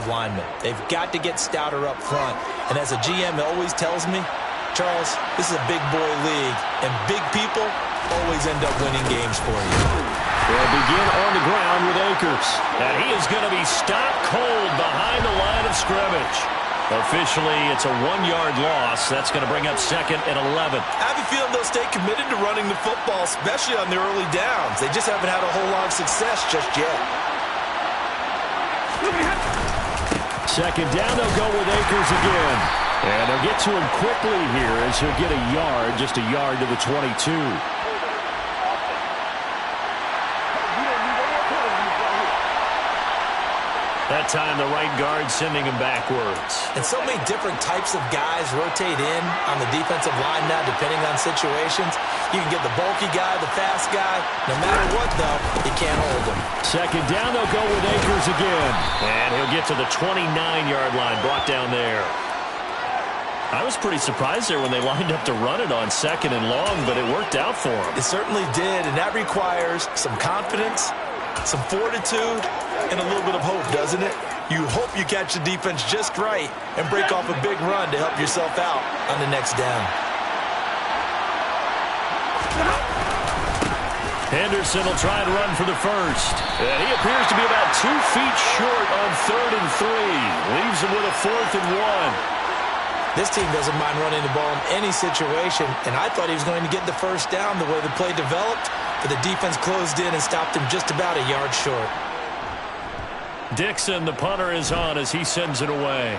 linemen. They've got to get stouter up front. And as a GM always tells me, Charles, this is a big boy league, and big people always end up winning games for you. They'll begin on the ground with Akers. And he is going to be stopped cold behind the line of scrimmage. Officially, it's a 1-yard loss. That's going to bring up 2nd and 11. I have a feeling they'll stay committed to running the football, especially on the early downs. They just haven't had a whole lot of success just yet. 2nd down, they'll go with Akers again. And they'll get to him quickly here as he'll get a yard, just a yard to the 22. That time, the right guard sending him backwards. And so many different types of guys rotate in on the defensive line now, depending on situations. You can get the bulky guy, the fast guy. No matter what, though, you can't hold him. 2nd down, they'll go with Akers again. And he'll get to the 29-yard line, brought down there. I was pretty surprised there when they lined up to run it on 2nd and long, but it worked out for him. It certainly did, and that requires some confidence, some fortitude, and a little bit of hope, doesn't it? You hope you catch the defense just right and break off a big run to help yourself out on the next down. Henderson will try and run for the first. And he appears to be about 2 feet short on 3rd and 3. Leaves him with a 4th and 1. This team doesn't mind running the ball in any situation, and I thought he was going to get the first down the way the play developed, but the defense closed in and stopped him just about a yard short. Dixon, the punter, is on as he sends it away.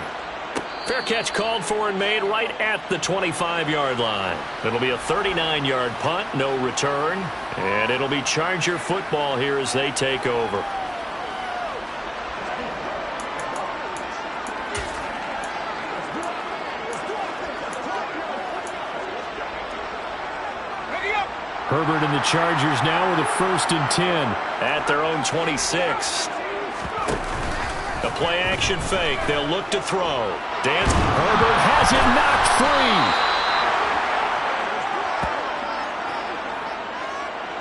Fair catch called for and made right at the 25-yard line. It'll be a 39-yard punt, no return, and it'll be Charger football here as they take over. Herbert and the Chargers now with a 1st and 10 at their own 26. The play action fake. They'll look to throw. Herbert has it knocked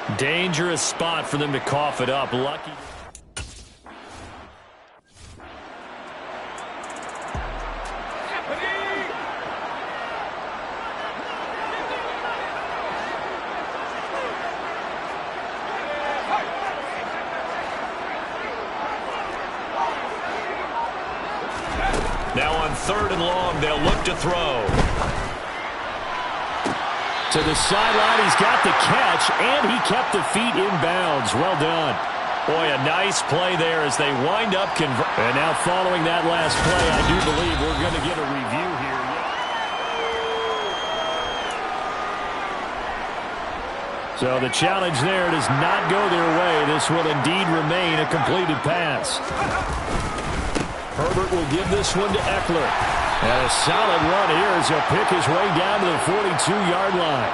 free. Dangerous spot for them to cough it up. Lucky. Now on 3rd and long, they'll look to throw. To the sideline, he's got the catch, and he kept the feet in bounds. Well done. Boy, a nice play there as they wind up converting. And now following that last play, I do believe we're going to get a review here. So the challenge there does not go their way. This will indeed remain a completed pass. Herbert will give this one to Eckler. And a solid run here as he'll pick his way down to the 42-yard line.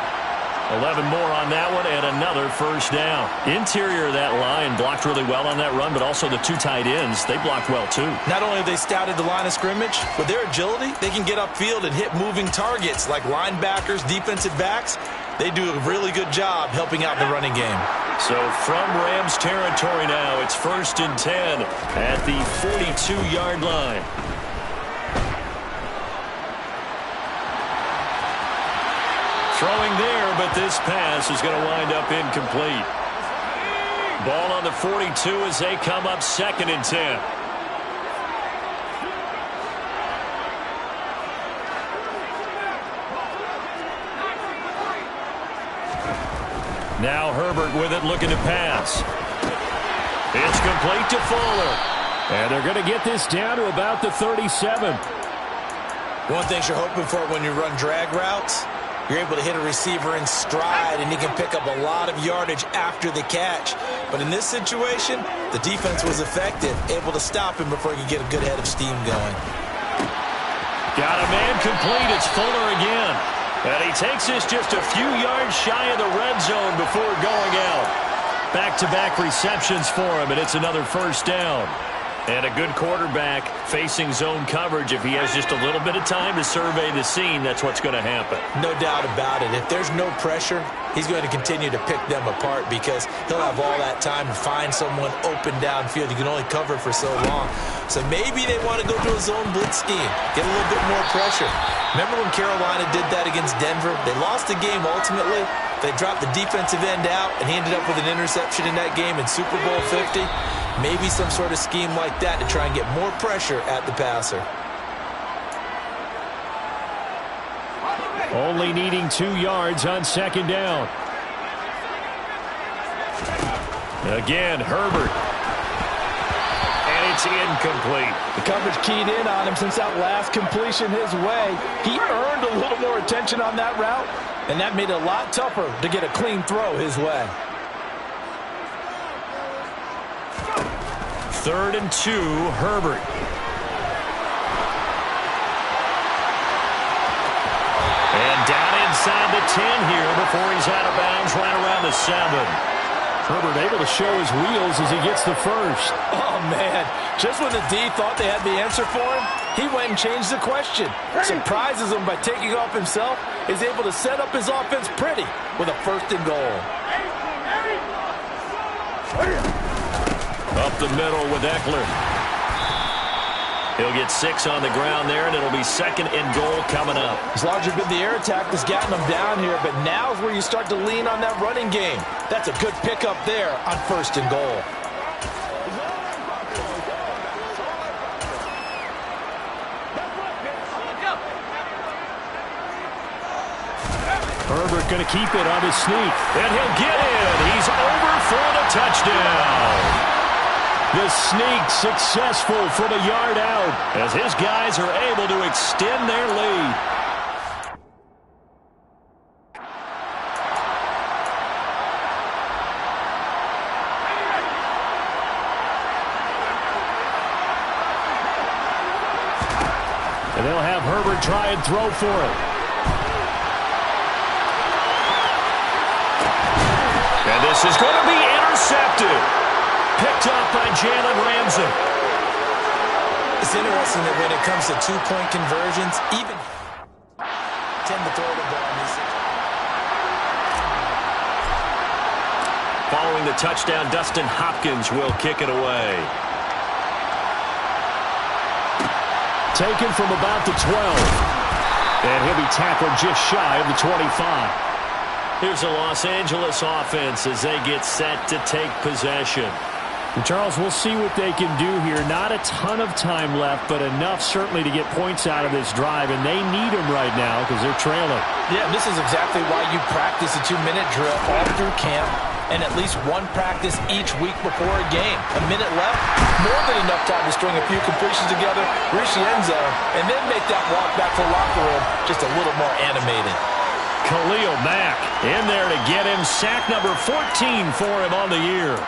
11 more on that one and another first down. Interior of that line blocked really well on that run, but also the 2 tight ends, they blocked well too. Not only have they scouted the line of scrimmage, with their agility, they can get upfield and hit moving targets like linebackers, defensive backs. They do a really good job helping out the running game. So from Rams territory now, it's 1st and 10 at the 42-yard line. Throwing there, but this pass is going to wind up incomplete. Ball on the 42 as they come up 2nd and 10. Now Herbert with it, looking to pass. It's complete to Fuller. And they're going to get this down to about the 37. One thing you're hoping for when you run drag routes, you're able to hit a receiver in stride, and he can pick up a lot of yardage after the catch. But in this situation, the defense was effective, able to stop him before he could get a good head of steam going. Got a man complete. It's Fuller again. And he takes this just a few yards shy of the red zone before going out. Back-to-back receptions for him, and it's another first down. And a good quarterback facing zone coverage, if he has just a little bit of time to survey the scene, that's what's going to happen. No doubt about it. If there's no pressure, he's going to continue to pick them apart because he'll have all that time to find someone open downfield. You can only cover for so long. So maybe they want to go to a zone blitz scheme, get a little bit more pressure. Remember when Carolina did that against Denver? They lost the game ultimately. They dropped the defensive end out, and he ended up with an interception in that game in Super Bowl 50. Maybe some sort of scheme like that to try and get more pressure at the passer. Only needing 2 yards on second down. Again, Herbert. And it's incomplete. The coverage keyed in on him since that last completion his way. He earned a little more attention on that route, and that made it a lot tougher to get a clean throw his way. 3rd and 2, Herbert. And down inside the 10 here before he's out of bounds right around the 7. Herbert able to show his wheels as he gets the first. Oh, man. Just when the D thought they had the answer for him, he went and changed the question. Surprises him by taking off himself. Is able to set up his offense pretty with a 1st and goal. Up the middle with Eckler. He'll get 6 on the ground there, and it'll be 2nd and goal coming up. It's largely been the air attack that's gotten them down here, but now's where you start to lean on that running game. That's a good pickup there on 1st and goal. Herbert going to keep it on his sneak, and he'll get in. He's over for the touchdown. The sneak successful from a yard out as his guys are able to extend their lead. And they'll have Herbert try and throw for it. And this is going to be intercepted. Picked up by Jalen Ramsey. It's interesting that when it comes to 2-point conversions, even tend to throw the ball. Following the touchdown, Dustin Hopkins will kick it away. Taken from about the 12. And he'll be tackled just shy of the 25. Here's the Los Angeles offense as they get set to take possession. And Charles, we'll see what they can do here. Not a ton of time left, but enough certainly to get points out of this drive, and they need them right now because they're trailing. Yeah, this is exactly why you practice a 2-minute drill all through camp and at least one practice each week before a game. A minute left, more than enough time to string a few completions together, reach the end zone, and then make that walk back to the locker room just a little more animated. Khalil Mack in there to get him. Sack number 14 for him on the year.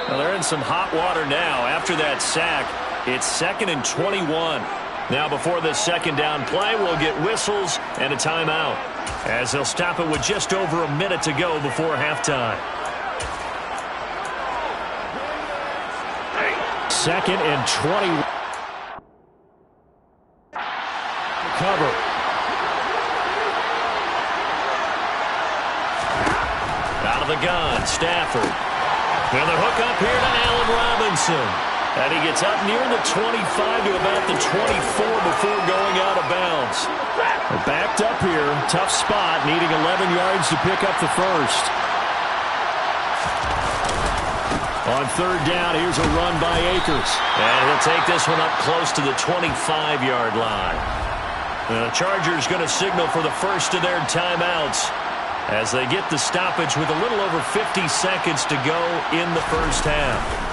Well, they're in some hot water now. After that sack, it's 2nd and 21. Now before this 2nd down play, we'll get whistles and a timeout as they'll stop it with just over a minute to go before halftime. 2nd and 20. Cover. Out of the gun, Stafford. And the hook up here to Allen Robinson. And he gets up near the 25 to about the 24 before going out of bounds. They're backed up here. Tough spot, needing 11 yards to pick up the first. On 3rd down, here's a run by Akers. And he'll take this one up close to the 25-yard line. The Chargers going to signal for the first of their timeouts as they get the stoppage with a little over 50 seconds to go in the first half.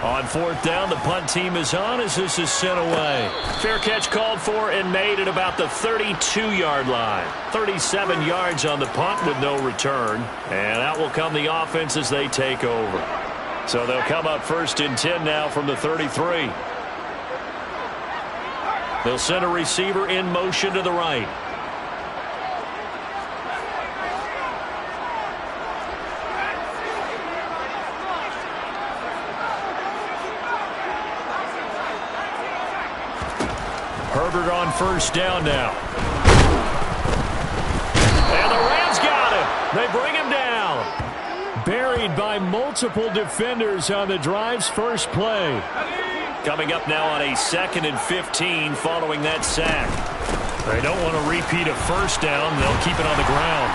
On 4th down, the punt team is on as this is sent away. Fair catch called for and made at about the 32-yard line. 37 yards on the punt with no return. And out will come the offense as they take over. So they'll come up 1st and 10 now from the 33. They'll send a receiver in motion to the right. Herbert on first down now. And the Rams got him. They bring him down. Buried by multiple defenders on the drive's first play. Coming up now on a 2nd and 15 following that sack. They don't want to repeat a first down. They'll keep it on the ground.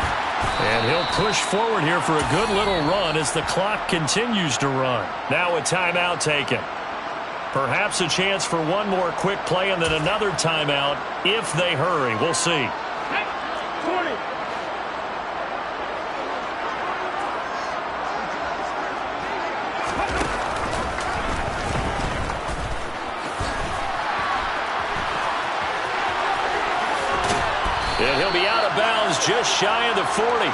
And he'll push forward here for a good little run as the clock continues to run. Now a timeout taken. Perhaps a chance for one more quick play and then another timeout if they hurry. We'll see. And he'll be out of bounds just shy of the 40.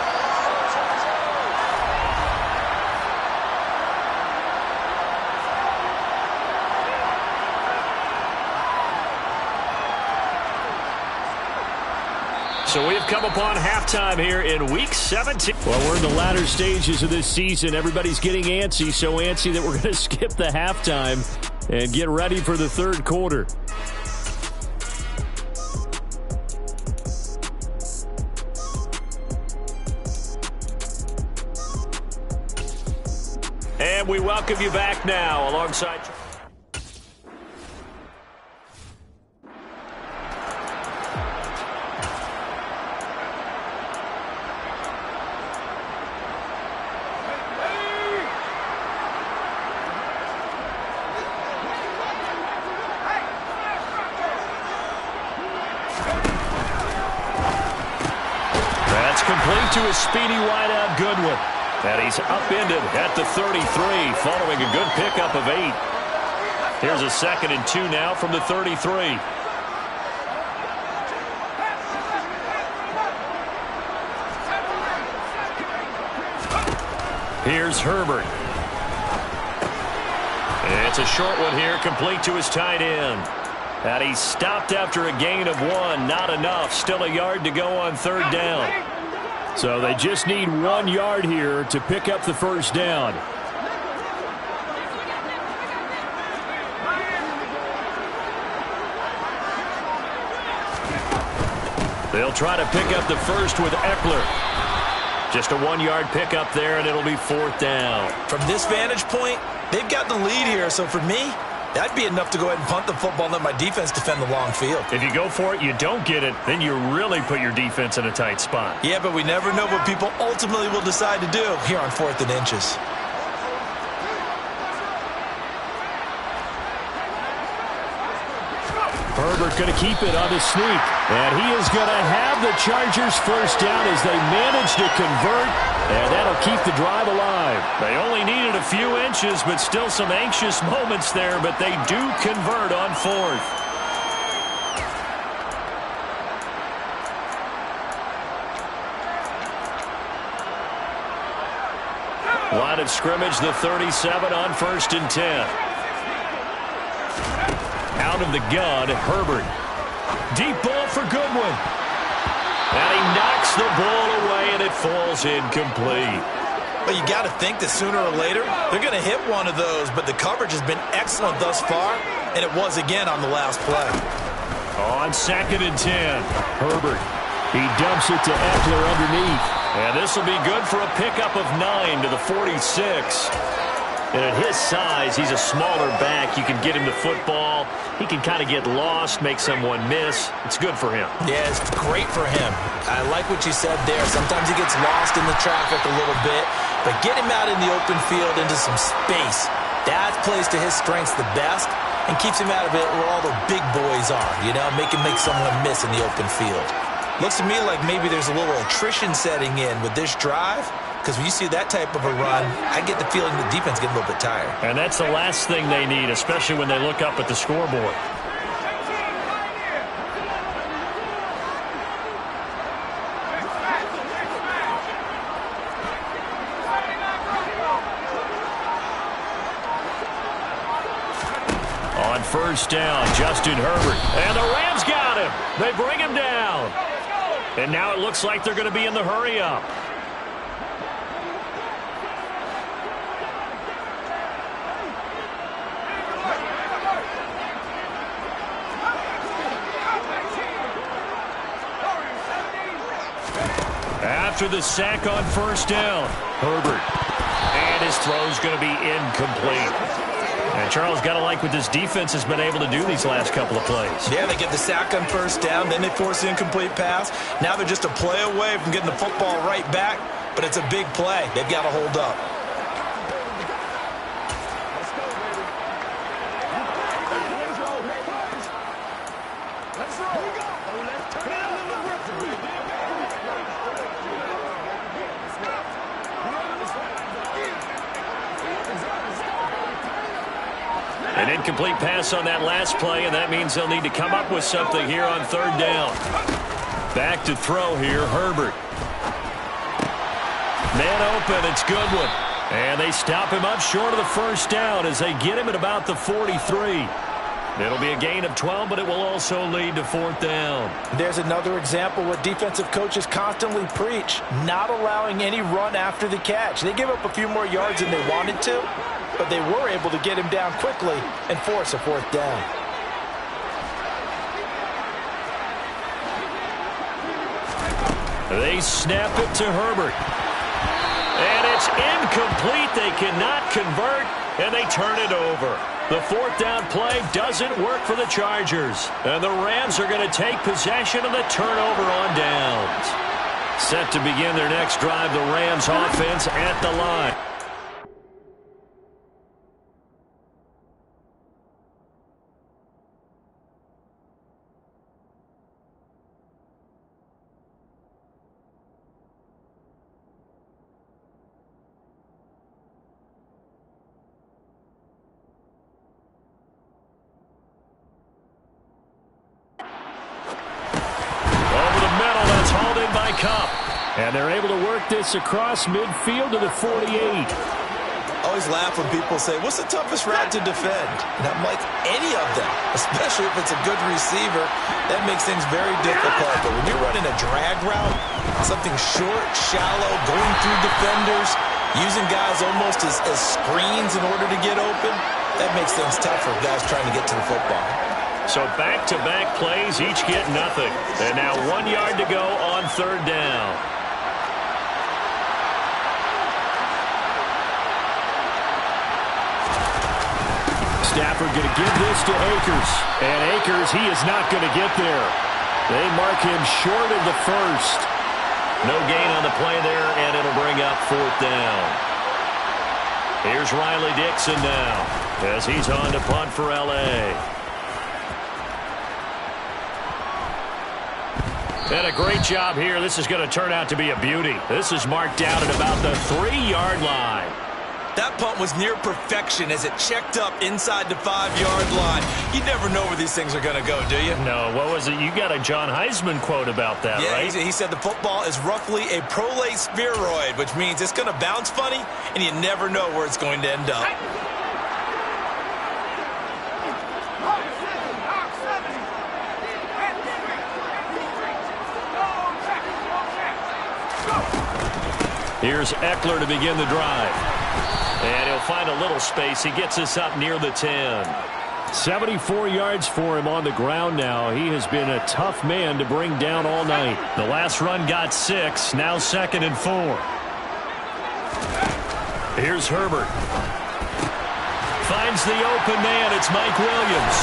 So we have come upon halftime here in Week 17. Well, we're in the latter stages of this season. Everybody's getting antsy, so antsy that we're going to skip the halftime and get ready for the third quarter. And we welcome you back now alongside... That's complete to a speedy wideout Goodwin. And he's upended at the 33 following a good pickup of 8. Here's a 2nd and 2 now from the 33. Here's Herbert. It's a short one here, complete to his tight end. And he's stopped after a gain of 1. Not enough. Still a yard to go on 3rd down. So they just need 1 yard here to pick up the first down. They'll try to pick up the first with Eckler. Just a 1-yard pickup there, and it'll be 4th down. From this vantage point, they've got the lead here. So for me, that'd be enough to go ahead and punt the football and let my defense defend the long field. If you go for it, you don't get it, then you really put your defense in a tight spot. Yeah, but we never know what people ultimately will decide to do here on 4th and inches. Herbert going to keep it on the sneak. And he is going to have the Chargers first down as they manage to convert. And that'll keep the drive alive. They only needed a few inches, but still some anxious moments there. But they do convert on 4th. Line of scrimmage, the 37 on 1st and 10. Out of the gun, Herbert. Deep ball for Goodwin. And he knocks the ball away, and it falls incomplete. But you got to think that sooner or later, they're going to hit one of those. But the coverage has been excellent thus far, and it was again on the last play. On 2nd and 10, Herbert. He dumps it to Eckler underneath. And this will be good for a pickup of 9 to the 46. And at his size, he's a smaller back. You can get him the football. He can kind of get lost, make someone miss. It's good for him. Yeah, it's great for him. I like what you said there. Sometimes he gets lost in the traffic a little bit, but get him out in the open field into some space. That plays to his strengths the best and keeps him out of it where all the big boys are, you know, make him make someone miss in the open field. Looks to me like maybe there's a little attrition setting in with this drive. Because when you see that type of a run, I get the feeling the defense getting a little bit tired. And that's the last thing they need, especially when they look up at the scoreboard. On 1st down, Justin Herbert. And the Rams got him. They bring him down. And now it looks like they're going to be in the hurry-up. after the sack on first down. Herbert. And his throw's going to be incomplete. And Charles, got to like what this defense has been able to do these last couple of plays. Yeah, they get the sack on first down, then they force the incomplete pass. Now they're just a play away from getting the football right back, but it's a big play. They've got to hold up. An incomplete pass on that last play, and that means they'll need to come up with something here on third down. Back to throw here, Herbert. Man open, it's Goodwin. And they stop him up short of the first down as they get him at about the 43. It'll be a gain of 12, but it will also lead to fourth down. There's another example what defensive coaches constantly preach, not allowing any run after the catch. They give up a few more yards than they wanted to, but they were able to get him down quickly and force a fourth down. They snap it to Herbert. And it's incomplete. They cannot convert, and they turn it over. The fourth down play doesn't work for the Chargers. And the Rams are going to take possession of the turnover on downs. Set to begin their next drive, the Rams offense at the line. And they're able to work this across midfield to the 48. I always laugh when people say, what's the toughest route to defend? And I'm like, any of them, especially if it's a good receiver. That makes things very difficult. But when you're running a drag route, something short, shallow, going through defenders, using guys almost as screens in order to get open, that makes things tough for guys trying to get to the football. So back-to-back plays, each get nothing. And now 1 yard to go on third down. Stafford going to give this to Akers. And Akers, he is not going to get there. They mark him short of the first. No gain on the play there, and it'll bring up fourth down. Here's Riley Dixon now as he's on to punt for L.A. And a great job here. This is going to turn out to be a beauty. This is marked down at about the 3-yard line. That punt was near perfection as it checked up inside the 5-yard line. You never know where these things are going to go, do you? No, what was it? You got a John Heisman quote about that, right? Yeah, he said the football is roughly a prolate spheroid, which means it's going to bounce funny, and you never know where it's going to end up. Here's Eckler to begin the drive. And he'll find a little space. He gets us up near the 10. 74 yards for him on the ground now. He has been a tough man to bring down all night. The last run got 6. Now 2nd and 4. Here's Herbert. Finds the open man. It's Mike Williams.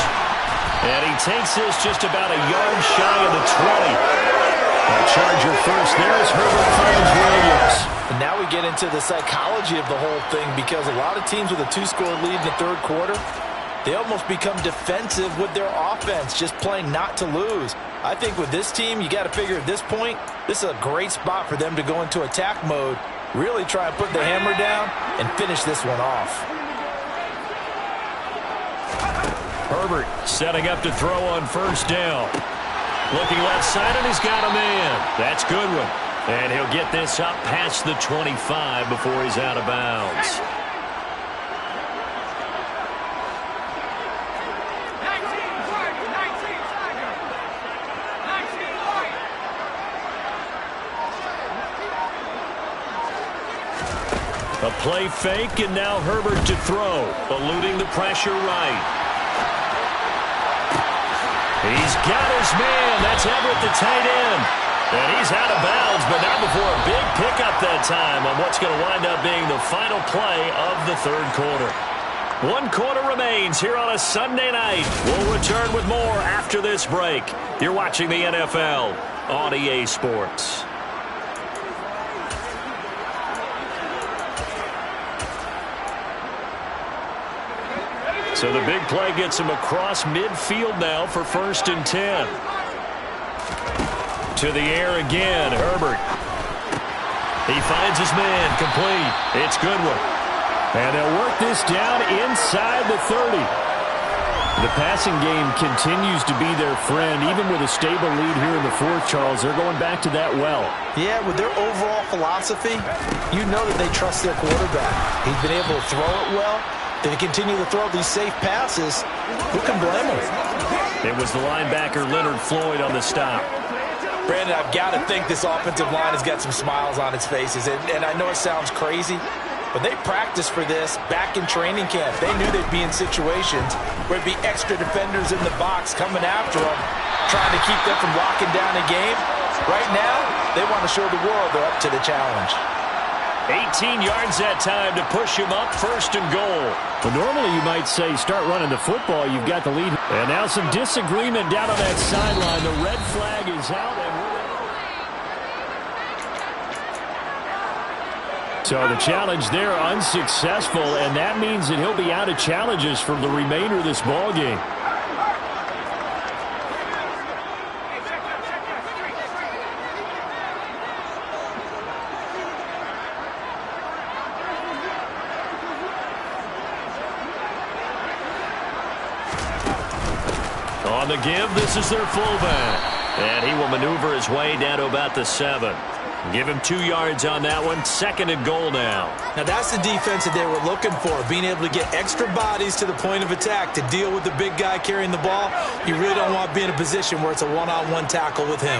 And he takes this just about a yard shy of the 20. A Charger first. There's Herbert finds Williams. And now we get into the psychology of the whole thing, because a lot of teams with a 2-score lead in the third quarter, they almost become defensive with their offense, just playing not to lose. I think with this team, you got to figure at this point, this is a great spot for them to go into attack mode, really try and put the hammer down and finish this one off. Herbert setting up to throw on first down. Looking left side, and he's got a man. That's Goodwin. And he'll get this up past the 25 before he's out of bounds. A play fake, and now Herbert to throw, eluding the pressure right. He's got his man. That's Everett, the tight end. And he's out of bounds, but not before a big pickup that time on what's going to wind up being the final play of the third quarter. 1 quarter remains here on a Sunday night. We'll return with more after this break. You're watching the NFL on EA Sports. So the big play gets him across midfield now for 1st and 10. To the air again, Herbert. He finds his man, complete. It's Goodwin. And they'll work this down inside the 30. The passing game continues to be their friend. Even with a stable lead here in the fourth, Charles, they're going back to that well. Yeah, with their overall philosophy, you know that they trust their quarterback. He's been able to throw it well. They continue to throw these safe passes. Who can blame them? It was the linebacker Leonard Floyd on the stop. Brandon, I've got to think this offensive line has got some smiles on its faces. And I know it sounds crazy, but they practiced for this back in training camp. They knew they'd be in situations where there'd be extra defenders in the box coming after them, trying to keep them from locking down a game. Right now, they want to show the world they're up to the challenge. 18 yards that time to push him up, 1st and goal. Well, normally you might say start running the football. You've got the lead. And now some disagreement down on that sideline. The red flag is out. So the challenge there unsuccessful, and that means that he'll be out of challenges for the remainder of this ball game. On the give, this is their fullback. And he will maneuver his way down to about the 7. Give him 2 yards on that one. 2nd and goal now. Now that's the defense that they were looking for, being able to get extra bodies to the point of attack to deal with the big guy carrying the ball. You really don't want to be in a position where it's a one-on-one tackle with him.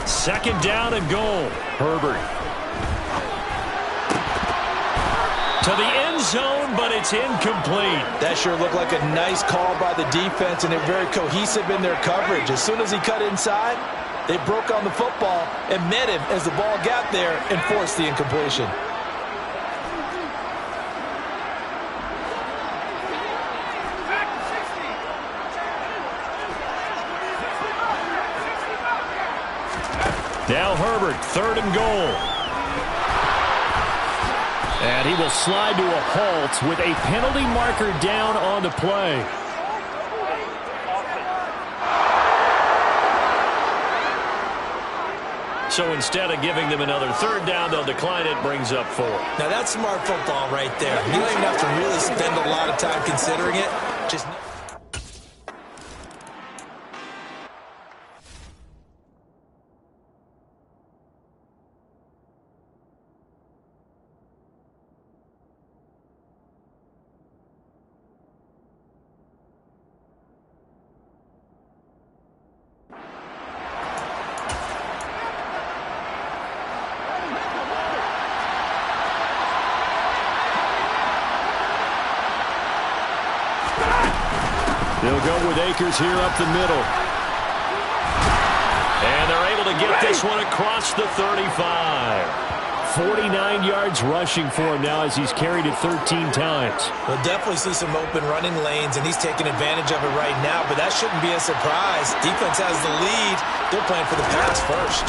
Second down and goal. Herbert. To the end zone, but it's incomplete. That sure looked like a nice call by the defense, and they're very cohesive in their coverage. As soon as he cut inside, they broke on the football and met him as the ball got there and forced the incompletion. Now Herbert, 3rd and goal. And he will slide to a halt with a penalty marker down on the play. So instead of giving them another 3rd down, they'll decline it, brings up 4. Now that's smart football right there. You don't even have to really spend a lot of time considering it. Just... They'll go with Akers here up the middle. And they're able to get this one across the 35. 49 yards rushing for him now as he's carried it 13 times. We'll definitely see some open running lanes, and he's taking advantage of it right now, but that shouldn't be a surprise. Defense has the lead. They're playing for the pass first.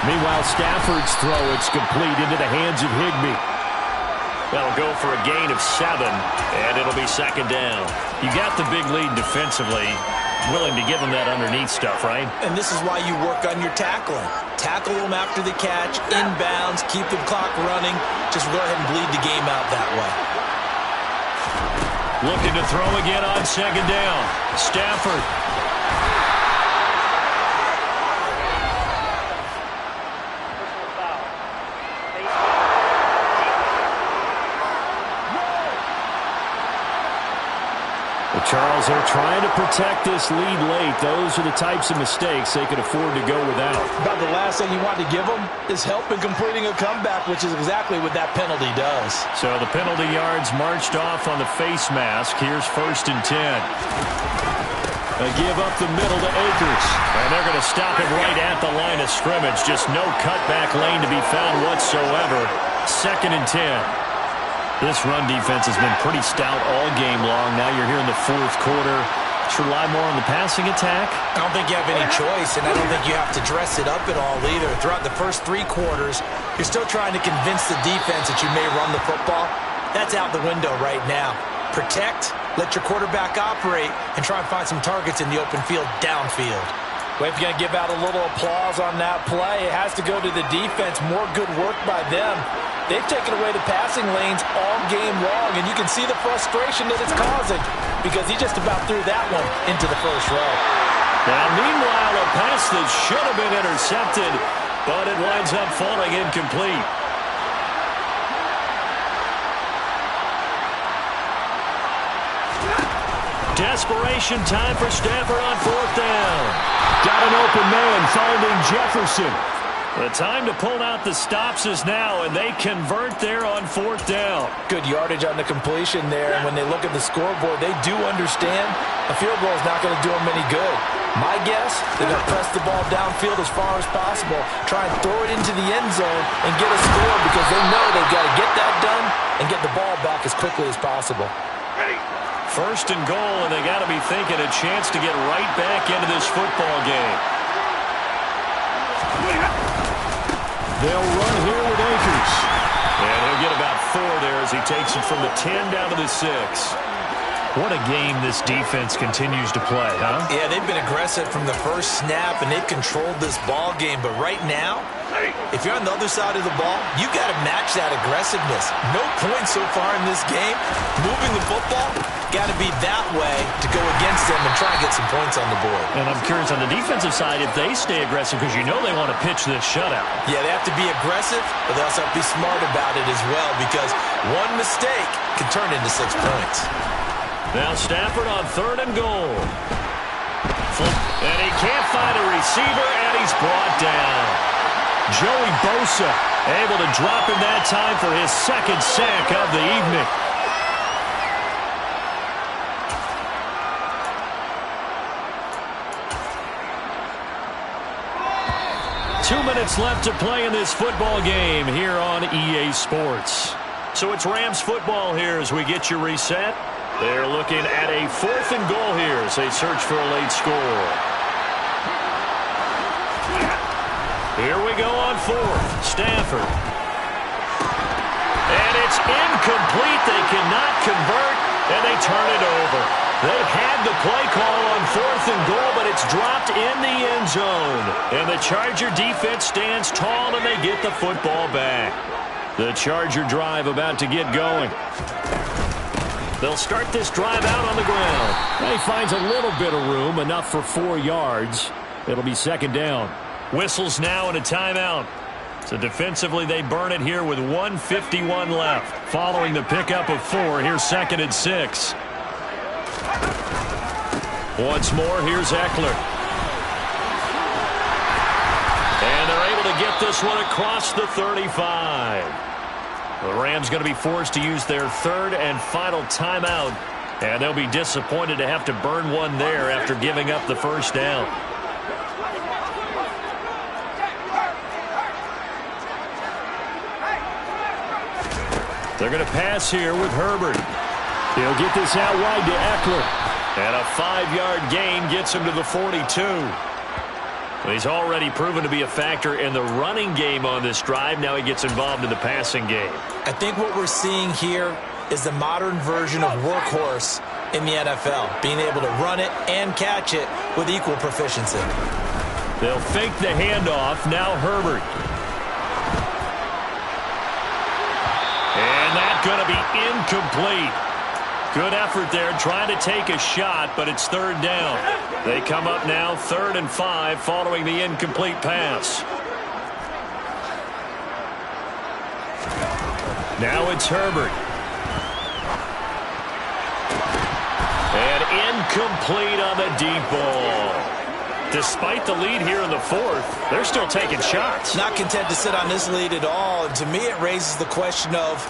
Meanwhile, Stafford's throw, it's complete into the hands of Higbee. That'll go for a gain of 7, and it'll be 2nd down. You got the big lead defensively, willing to give them that underneath stuff, right? And this is why you work on your tackling. Tackle them after the catch, inbounds, keep the clock running. Just go ahead and bleed the game out that way. Looking to throw again on 2nd down. Stafford. Charles, they're trying to protect this lead late. Those are the types of mistakes they could afford to go without. About the last thing you want to give them is help in completing a comeback, which is exactly what that penalty does. So the penalty yards marched off on the face mask. Here's 1st and 10. They give up the middle to Akers. And they're going to stop it right at the line of scrimmage. Just no cutback lane to be found whatsoever. 2nd and 10. This run defense has been pretty stout all game long. Now you're here in the 4th quarter. Should rely more on the passing attack? I don't think you have any choice, and I don't think you have to dress it up at all either. Throughout the first 3 quarters, you're still trying to convince the defense that you may run the football. That's out the window right now. Protect, let your quarterback operate, and try and find some targets in the open field downfield. Well, if you're going to give out a little applause on that play, it has to go to the defense. More good work by them. They've taken away the passing lanes all game long, and you can see the frustration that it's causing because he just about threw that one into the first row. Now, meanwhile, a pass that should have been intercepted, but it winds up falling incomplete. Desperation time for Stafford on 4th down. Got an open man finding Jefferson. The time to pull out the stops is now, and they convert there on 4th down. Good yardage on the completion there, and when they look at the scoreboard, they do understand a field goal is not going to do them any good. My guess, they're going to press the ball downfield as far as possible, try and throw it into the end zone and get a score because they know they've got to get that done and get the ball back as quickly as possible. 1st and goal, and they got to be thinking a chance to get right back into this football game. They'll run here with Akers. And he'll get about 4 there as he takes it from the 10 down to the 6. What a game this defense continues to play, huh? Yeah, they've been aggressive from the first snap, and they've controlled this ball game. But right now, if you're on the other side of the ball, you got to match that aggressiveness. No points so far in this game. Moving the football, got to be that way to go against them and try and get some points on the board. And I'm curious on the defensive side if they stay aggressive because you know they want to pitch this shutout. Yeah, they have to be aggressive, but they also have to be smart about it as well because one mistake can turn into 6 points. Now Stafford on 3rd and goal. And he can't find a receiver, and he's brought down. Joey Bosa able to drop in that time for his 2nd sack of the evening. Two minutes left to play in this football game here on EA Sports. So it's Rams football here as we get you reset. They're looking at a 4th and goal here as they search for a late score. Here we go on 4th. Stafford. And it's incomplete. They cannot convert, and they turn it over. They had the play call on 4th and goal, but it's dropped in the end zone. And the Charger defense stands tall, and they get the football back. The Charger drive about to get going. They'll start this drive out on the ground. He finds a little bit of room, enough for 4 yards. It'll be 2nd down. Whistles now and a timeout. So defensively, they burn it here with 1:51 left. Following the pickup of 4, here's 2nd and 6. Once more, here's Eckler. And they're able to get this one across the 35. The Rams going to be forced to use their 3rd and final timeout. And they'll be disappointed to have to burn one there after giving up the 1st down. They're going to pass here with Herbert. He'll get this out wide to Eckler. And a 5-yard gain gets him to the 42. He's already proven to be a factor in the running game on this drive. Now he gets involved in the passing game. I think what we're seeing here is the modern version of workhorse in the NFL, being able to run it and catch it with equal proficiency. They'll fake the handoff. Now Herbert. And that's going to be incomplete. Good effort there, trying to take a shot, but it's 3rd down. They come up now 3rd and 5 following the incomplete pass. Now it's Herbert. And Incomplete on the deep ball. Despite the lead here in the fourth, they're still taking shots. Not content to sit on this lead at all. And to me, it raises the question of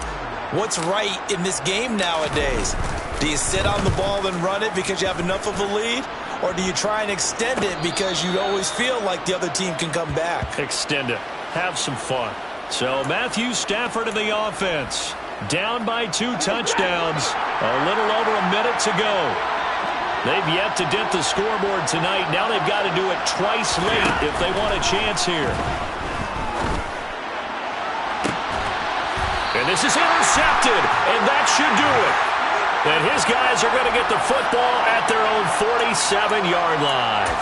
what's right in this game nowadays. Do you sit on the ball and run it because you have enough of a lead? Or do you try and extend it because you always feel like the other team can come back? Extend it. Have some fun. So Matthew Stafford in the offense. Down by 2 touchdowns. A little over a minute to go. They've yet to dent the scoreboard tonight. Now they've got to do it twice late if they want a chance here. And this is intercepted, and that should do it. And his guys are going to get the football at their own 47-yard line.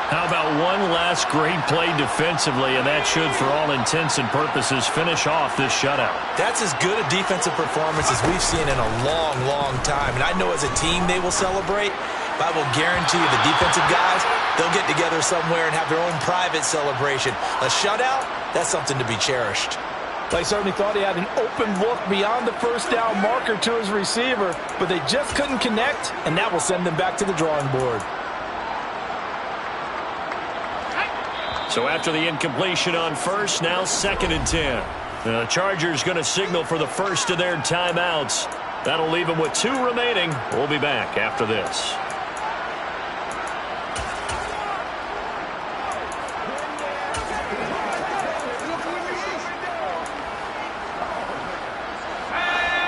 How about one last great play defensively, and that should, for all intents and purposes, finish off this shutout. That's as good a defensive performance as we've seen in a long, long time. And I know as a team they will celebrate, but I will guarantee you the defensive guys, they'll get together somewhere and have their own private celebration. A shutout, that's something to be cherished. They certainly thought he had an open look beyond the first down marker to his receiver, but they just couldn't connect, and that will send them back to the drawing board. So after the incompletion on first, now 2nd and 10. The Chargers going to signal for the first of their timeouts. That'll leave them with 2 remaining. We'll be back after this.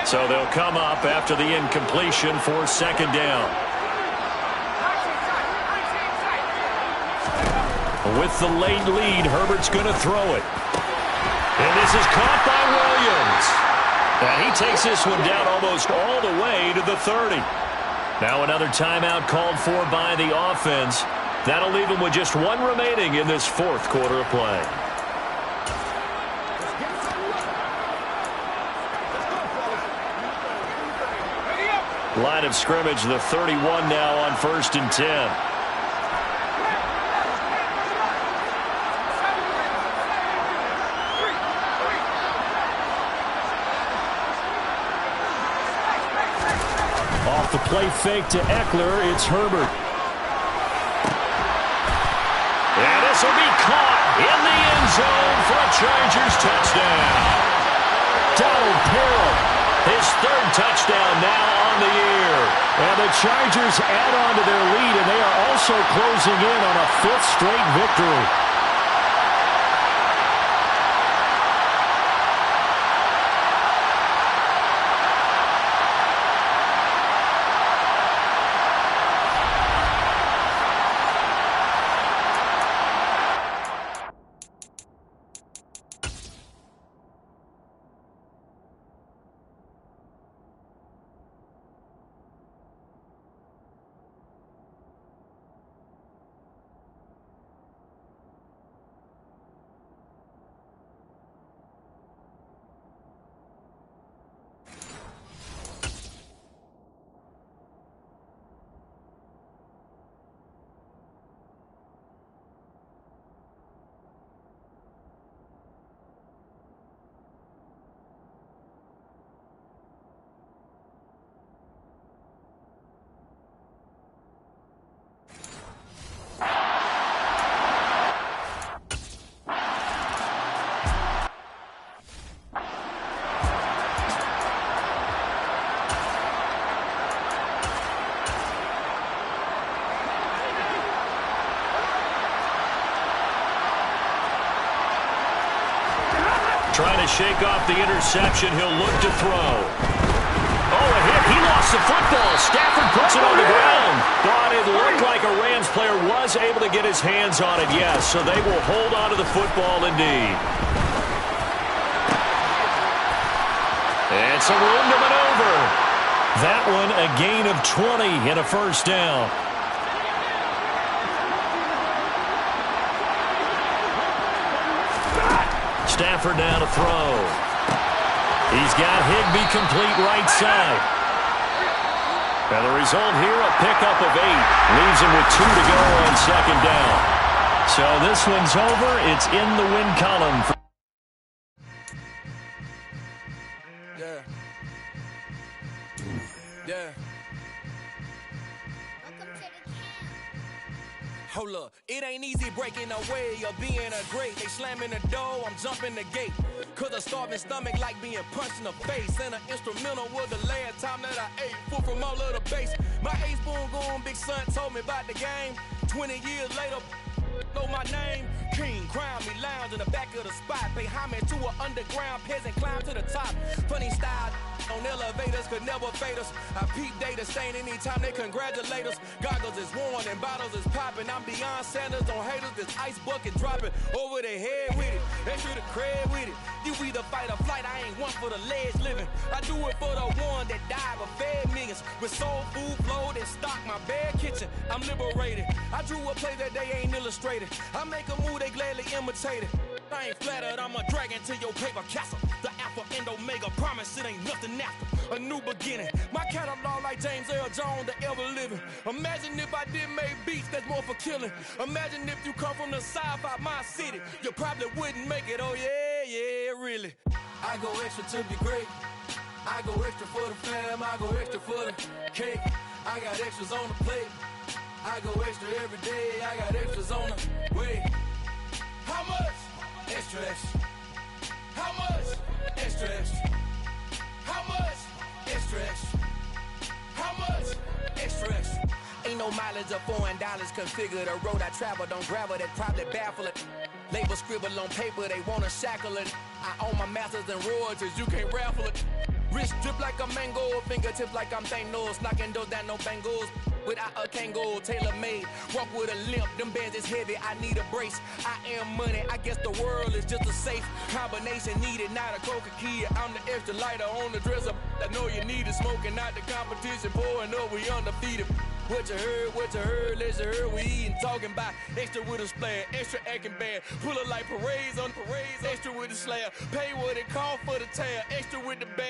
So they'll come up after the incompletion for 2nd down. With the late lead, Herbert's going to throw it. And this is caught by Williams. And he takes this one down almost all the way to the 30. Now another timeout called for by the offense. That'll leave them with just 1 remaining in this 4th quarter of play. Line of scrimmage, the 31 now on 1st and 10. The play fake to Eckler. It's Herbert. And this will be caught in the end zone for a Chargers touchdown. Donald Parrott. His 3rd touchdown now on the year. And the Chargers add on to their lead, and they are also closing in on a 5th straight victory. Trying to shake off the interception. He'll look to throw. Oh, a hit. He lost the football. Stafford puts it on the ground. But it looked like a Rams player was able to get his hands on it, yes. So they will hold on to the football indeed. And some room to maneuver. That one a gain of 20 and a 1st down. Stafford now to throw. He's got Higbee complete right side. And the result here, a pickup of 8. Leaves him with 2 to go on 2nd down. So this one's over. It's in the win column. Hold up, it ain't easy breaking away or being a great. They slamming the door, I'm jumping the gate. Cause a starving stomach like being punched in the face. And an instrumental was the last time that I ate food from all of the base. My ace boom goon, big son told me about the game. 20 years later, know my name. King, crown me, lounge in the back of the spot. Pay homage to an underground peasant, climb to the top. Funny style on elevators could never fade us. I peep data stain anytime they congratulate us. Goggles is worn and bottles is popping. I'm beyond Sanders on haters, this ice bucket dropping over their head with it. Extra the cred with it. You either fight or flight, I ain't one for the ledge living. I do it for the one that died but fed millions. With soul food flowed and stocked my bare kitchen. I'm liberated. I drew a play that they ain't illustrated. I make a move, they gladly imitate it. I ain't flattered, I'm a dragon to your paper castle. The Alpha and Omega, promise it ain't nothing after. A new beginning. My catalog like James Earl Jones, the ever living. Imagine if I did make beats that's more for killing. Imagine if you come from the south out my city. You probably wouldn't make it, oh yeah, really. I go extra to be great. I go extra for the fam, I go extra for the cake. I got extras on the plate. I go extra every day, I got extras on the way. How much? Extra, extra. How much? Extra, extra. How much? Extra, extra. How much? Extra, extra. Ain't no mileage or $4 configure the road I travel. Don't gravel that probably baffle it. Label scribble on paper, they wanna shackle it. I own my masters and royalties, you can't raffle it. Wrist drip like a mango, fingertips like I'm Thanos. Knocking those down, no bangles. Without a Kango, tailor-made. Walk with a limp, them bands is heavy, I need a brace. I am money, I guess the world is just a safe combination needed, not a coca key. I'm the extra lighter on the dresser. I know you need it, smoking out the competition, pouring up, we undefeated. What you heard, let's hear we eatin', talking about extra with a splash, extra acting bad. Pull it like parades on parades, extra with the slab. Pay what it cost for the tab, extra with the bag.